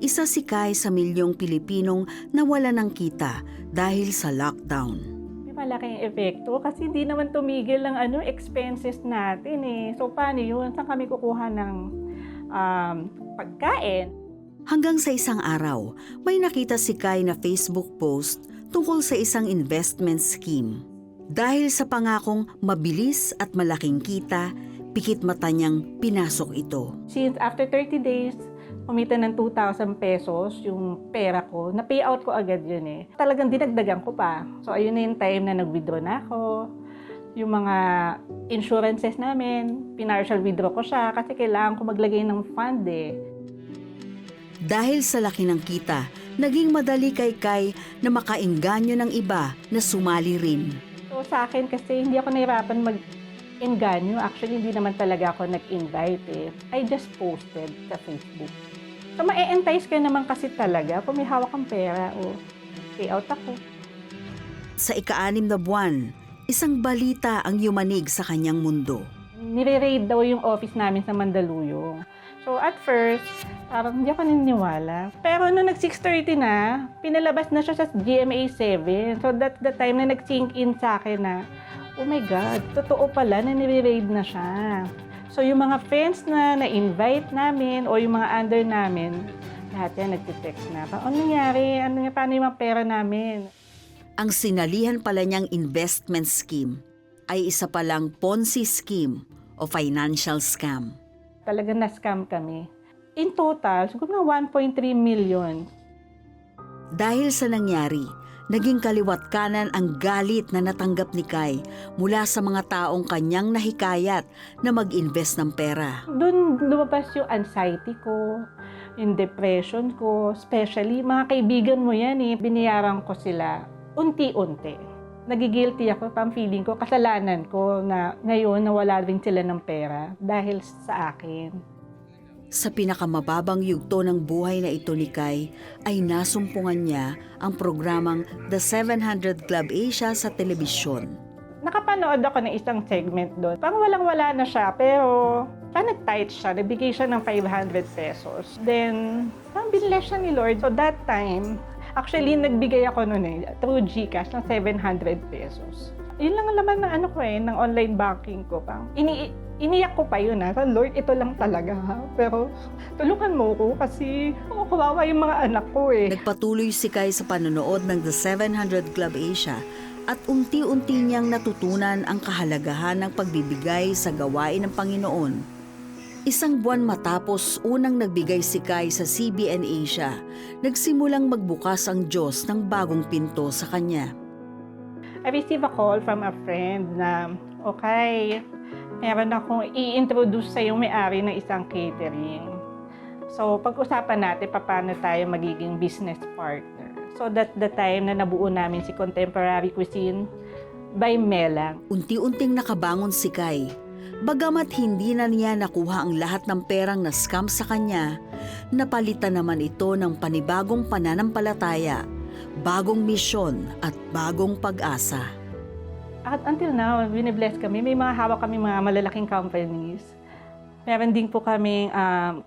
Isa si Kai sa milyong Pilipinong nawala ng kita dahil sa lockdown. May malaking epekto kasi hindi naman tumigil ang expenses natin eh. So paano yun? Saan kami kukuha ng pagkain? Hanggang sa isang araw, may nakita si Kai na Facebook post tungkol sa isang investment scheme. Dahil sa pangakong mabilis at malaking kita, pikit mata niyang pinasok ito. Since after 30 days, kumita ng 2,000 pesos yung pera ko, na-payout ko agad yun eh. Talagang dinagdagan ko pa. So ayun na yung time na nag-withdraw na ako. Yung mga insurances namin, pinartial withdraw ko siya kasi kailangan ko maglagay ng fund eh. Dahil sa laki ng kita, naging madali kay Kai na makaengganyo ng iba na sumali rin. So sa akin kasi hindi ako nahirapan mag-engganyo. Actually, hindi naman talaga ako nag-invite eh. I just posted sa Facebook. So ma-entice ka naman kasi talaga kung may hawak kang pera o payout ako. Sa ika-6 na buwan, isang balita ang yumanig sa kanyang mundo. Nire-raid daw yung office namin sa Mandaluyong. So at first, parang hindi ako naniniwala. Pero nung nag-6:30 na, pinalabas na siya sa GMA 7. So that's the time na nag-sink in sa akin na, oh my God, totoo pala na nire-raid na siya. So yung mga friends na na-invite namin o yung mga under namin, lahat yan nagtitext na. Ano nangyari? Paano yung mga pera namin? Ang sinalihan pala niyang investment scheme ay isa palang Ponzi scheme o financial scam. Talagang na-scam kami. In total, siguro na 1.3 million. Dahil sa nangyari, naging kaliwat kanan ang galit na natanggap ni Kai mula sa mga taong kanyang nahikayat na mag-invest ng pera. Doon lumabas yung anxiety ko, yung depression ko, especially mga kaibigan mo yan eh. Binayaran ko sila unti-unti. Nagigilty ako, pang feeling ko, kasalanan ko na ngayon nawala rin sila ng pera dahil sa akin. Sa pinakamababang yugto ng buhay na ito ni Kai ay nasumpungan niya ang programang The 700 Club Asia sa telebisyon. Nakapanood ako ng isang segment doon. Parang walang-wala na siya, pero nag-tight siya. Nagbigay siya ng 500 pesos. Then, parang biniless siya ni Lord. So that time, actually, nagbigay ako noon through GCash ng 700 pesos. Yun lang ang laman ng ng online banking ko. Iniyak ko pa yun So, Lord, ito lang talaga Pero tulungan mo ko kasi kawawa yung mga anak ko eh. Nagpatuloy si Kai sa panonood ng The 700 Club Asia at unti-unti niyang natutunan ang kahalagahan ng pagbibigay sa gawain ng Panginoon. Isang buwan matapos unang nagbigay si Kai sa CBN Asia, nagsimulang magbukas ang Diyos ng bagong pinto sa kanya. I received a call from a friend na, okay, meron akong i-introduce sa yung may-ari ng isang catering. So, pag-usapan natin paano tayo magiging business partner. So, that's the time na nabuo namin si Contemporary Cuisine by Melang. Unti-unting nakabangon si Kai. Bagamat hindi na niya nakuha ang lahat ng perang na scam sa kanya, napalitan naman ito ng panibagong pananampalataya, bagong misyon at bagong pag-asa. At until now, binibless kami. May mga hawak kami mga malalaking companies. Meron din po kaming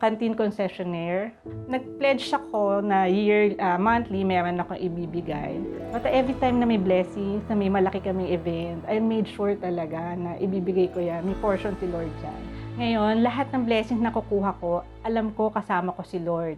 canteen concessionaire. Nag-pledge ako na monthly meron akong ibibigay. But every time na may blessings, na may malaki kaming event, I made sure talaga na ibibigay ko yan. May portion si Lord dyan. Ngayon, lahat ng blessings na kukuha ko, alam ko kasama ko si Lord.